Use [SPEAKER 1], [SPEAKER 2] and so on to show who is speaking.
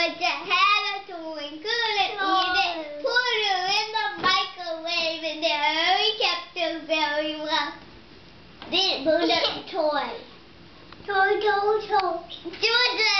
[SPEAKER 1] but you had a toy, couldn't eat it, put it in the microwave, and then we kept it very well. Didn't burn up the toy. Toy. Georgia.